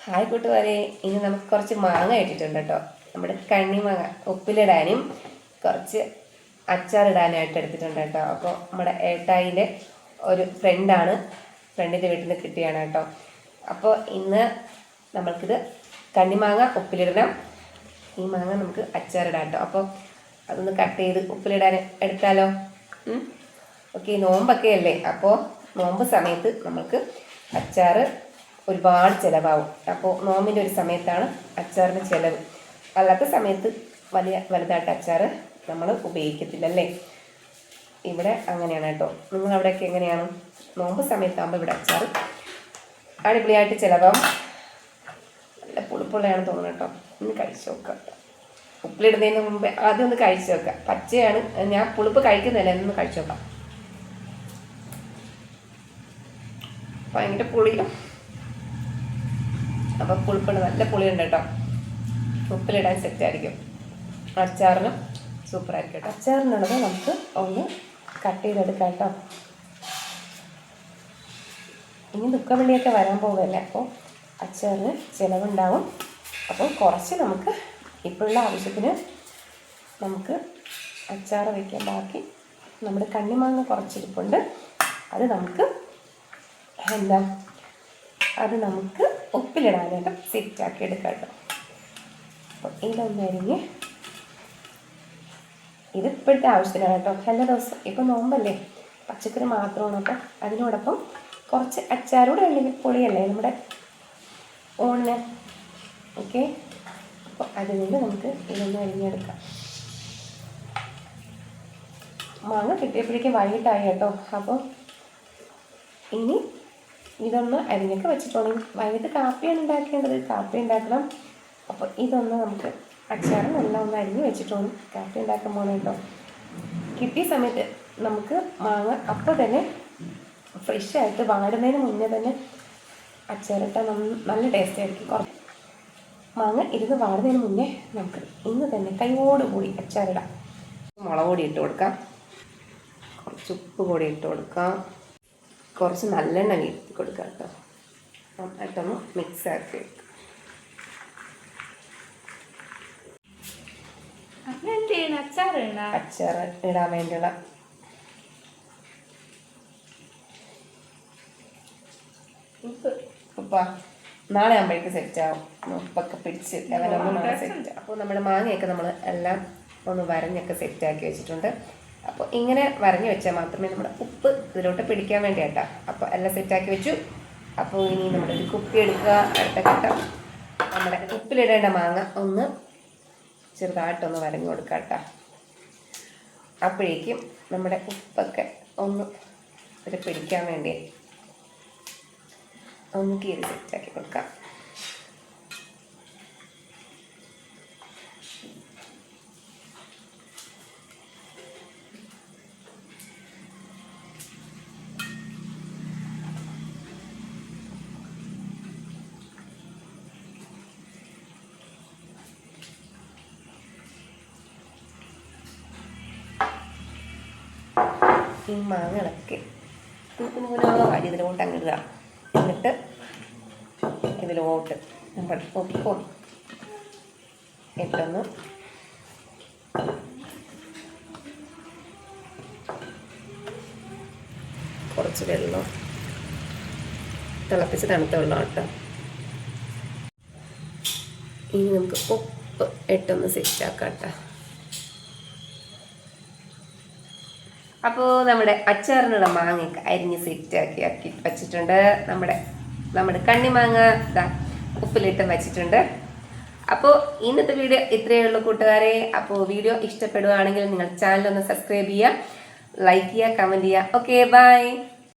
Hi കൂട്ടുകാരെ, ഇനി നമുക്ക് കുറച്ച് മാങ്ങ ഇട്ടിട്ടുണ്ട് കേട്ടോ. നമ്മുടെ കണ്ണിമാങ്ങ ഉപ്പിലിടാനും കുറച്ച് അച്ചാറിടാനായിട്ട് എടുത്തിട്ടുണ്ട് കേട്ടോ. അപ്പോൾ നമ്മുടെ ഏട്ടായിൻ്റെ ഒരു ഫ്രണ്ടിൻ്റെ വീട്ടിൽ നിന്ന് കിട്ടിയാണ് കേട്ടോ. അപ്പോൾ ഇന്ന് നമ്മൾക്കിത് കണ്ണിമാങ്ങ ഉപ്പിലിടണം. ഈ മാങ്ങ നമുക്ക് അച്ചാറിടാം കേട്ടോ. അപ്പോൾ അതൊന്ന് കട്ട് ചെയ്ത് ഉപ്പിലിടാൻ എടുത്താലോ? ഓക്കെ, നോമ്പൊക്കെ അല്ലേ. അപ്പോൾ നോമ്പ് സമയത്ത് നമുക്ക് അച്ചാർ ഒരുപാട് ചിലവാകും. അപ്പോൾ നോമ്പിൻ്റെ ഒരു സമയത്താണ് അച്ചാറിന് ചിലവ്. അല്ലാത്ത സമയത്ത് വലുതായിട്ട് അച്ചാർ നമ്മൾ ഉപയോഗിക്കത്തില്ലല്ലേ. ഇവിടെ അങ്ങനെയാണ് കേട്ടോ. നിങ്ങളവിടെയൊക്കെ എങ്ങനെയാണ്? നോമ്പ് സമയത്താകുമ്പോൾ ഇവിടെ അച്ചാർ അടിപൊളിയായിട്ട് ചിലവാകും. നല്ല പുളിപ്പുള്ളയാണെന്ന് തോന്നുന്നു കേട്ടോ. ഒന്ന് കഴിച്ചു നോക്കാം. ഉപ്പിലിടുന്നതിന് മുമ്പ് ആദ്യം ഒന്ന് കഴിച്ചു നോക്കാം. പച്ചയാണ്, ഞാൻ പുളിപ്പ് കഴിക്കുന്നില്ല. എന്നൊന്ന് കഴിച്ചു നോക്കാം. ഭയങ്കര പുളിയും. അപ്പം പുളിപ്പുണ്ട്, നല്ല പുളിയുണ്ട് കേട്ടോ. ഉപ്പിലിടാൻ സെറ്റായിരിക്കും. അച്ചാറിനും സൂപ്പറായിരിക്കും കേട്ടോ. അച്ചാറിനുള്ളത് നമുക്ക് ഒന്ന് കട്ട് ചെയ്തെടുക്കാം കേട്ടോ. ഇനി ദുഃഖവെള്ളിയൊക്കെ വരാൻ പോകുമല്ലേ. അപ്പോൾ അച്ചാറിന് ചിലവുണ്ടാവും. അപ്പോൾ കുറച്ച് നമുക്ക് ഇപ്പോഴുള്ള ആവശ്യത്തിന് നമുക്ക് അച്ചാർ വയ്ക്കാം. ബാക്കി നമ്മുടെ കണ്ണിമാങ്ങ കുറച്ചിരിപ്പുണ്ട്. അത് നമുക്ക് ഉപ്പിലിടാനായിട്ട് സെറ്റാക്കി എടുക്കാം കേട്ടോ. അപ്പോൾ ഇതൊന്നരിഞ്ഞ് ഇത് ഇപ്പോഴത്തെ ആവശ്യത്തിനാണ് കേട്ടോ. എല്ലാ ദിവസം ഇപ്പം നോമ്പല്ലേ, പച്ചക്കറി മാത്രമാണ്. അപ്പോൾ അതിനോടൊപ്പം കുറച്ച് അച്ചാറൂടെ ഉണ്ടെങ്കിൽ പൊളിയല്ലേ നമ്മുടെ ഊണിന്. ഓക്കെ, അപ്പോൾ അതുകൊണ്ട് നമുക്ക് ഇതൊന്ന് അരിഞ്ഞെടുക്കാം. മാങ്ങ കിട്ടിയപ്പോഴേക്കും വൈകിട്ടായി കേട്ടോ. അപ്പോൾ ഇനി ഇതൊന്ന് അരിഞ്ഞൊക്കെ വെച്ചിട്ടുണ്ടെങ്കിൽ വൈകിട്ട് കാപ്പിയാണ് ഉണ്ടാക്കേണ്ടത്. കാപ്പി ഉണ്ടാക്കണം. അപ്പോൾ ഇതൊന്ന് നമുക്ക് അച്ചാറ് നല്ല ഒന്ന് അരിഞ്ഞ് വെച്ചിട്ടുണ്ടെങ്കിൽ കാപ്പി ഉണ്ടാക്കാൻ പോകണം കേട്ടോ. കിട്ടിയ സമയത്ത് നമുക്ക് മാങ്ങ അപ്പോൾ തന്നെ ഫ്രഷായിട്ട് വാടുന്നതിന് മുന്നേ തന്നെ അച്ചാറിട്ടാൽ നല്ല ടേസ്റ്റ് ആയിരിക്കും. കുറച്ച് മാങ്ങ ഇരുന്ന് വാടുന്നതിന് മുന്നേ നമുക്ക് ഇന്ന് തന്നെ കൈയോടുകൂടി അച്ചാറിടാം. മുളക് പൊടി ഇട്ട് കൊടുക്കാം, കുറച്ച് ഉപ്പ് പൊടി ഇട്ട് കൊടുക്കാം, കുറച്ച് നല്ലെണ്ണ വീഴ്ത്തി കൊടുക്കാം കേട്ടോ. നന്നായിട്ടൊന്ന് മിക്സ് ആക്കി വെക്കാം. അച്ചാർ ഇടാൻ വേണ്ടിയുള്ള ഉപ്പ നാളെ ആകുമ്പോഴേക്ക് സെറ്റാവും. ഉപ്പൊക്കെ പിടിച്ച് ലെവലൊന്നും നാളെ സെറ്റ്. അപ്പോൾ നമ്മുടെ മാങ്ങയൊക്കെ നമ്മൾ എല്ലാം ഒന്ന് വരഞ്ഞൊക്കെ സെറ്റാക്കി വെച്ചിട്ടുണ്ട്. അപ്പോൾ ഇങ്ങനെ വരഞ്ഞു വെച്ചാൽ മാത്രമേ നമ്മുടെ ഉപ്പ് ഇതിലോട്ട് പിടിക്കാൻ വേണ്ടി കേട്ടോ. അപ്പോൾ എല്ലാം സെറ്റാക്കി വെച്ചു. അപ്പോൾ ഇനി നമ്മുടെ ഒരു കുപ്പി എടുക്കുക. അടുത്ത ഘട്ടം നമ്മുടെ ഉപ്പിലിടേണ്ട മാങ്ങ ഒന്ന് ചെറുതായിട്ടൊന്ന് വരഞ്ഞു കൊടുക്കുക കേട്ടോ. അപ്പോഴേക്കും നമ്മുടെ ഉപ്പൊക്കെ ഒന്ന് ഇത് പിടിക്കാൻ വേണ്ടി ഒന്ന് കീറി സെറ്റാക്കി കൊടുക്കാം. ഈ മാങ്ങകളൊക്കെ വാടി ഇതിലോട്ട് അങ്ങ് ഇടുക. എന്നിട്ട് ഇതിലോട്ട് നമ്മൾ ഉപ്പും ഇട്ടൊന്ന് കുറച്ച് വെള്ളം തിളപ്പിച്ച് തണുത്ത വെള്ളം കേട്ടോ. ഇനി നമുക്ക് ഉപ്പ് ഇട്ടൊന്ന് സെറ്റാക്കാം കേട്ടോ. അപ്പോൾ നമ്മുടെ അച്ചാറിനുള്ള മാങ്ങയൊക്കെ അരിഞ്ഞ് സെറ്റാക്കി വച്ചിട്ടുണ്ട്. നമ്മുടെ കണ്ണിമാങ്ങ ഉപ്പിലിട്ട് വെച്ചിട്ടുണ്ട്. അപ്പോൾ ഇന്നത്തെ വീഡിയോ ഇത്രയേ ഉള്ളൂ കൂട്ടുകാരെ. അപ്പോൾ വീഡിയോ ഇഷ്ടപ്പെടുകയാണെങ്കിൽ നിങ്ങൾ ചാനൽ ഒന്ന് സബ്സ്ക്രൈബ് ചെയ്യുക, ലൈക്ക് ചെയ്യുക, കമൻറ്റ് ചെയ്യുക. Okay, by.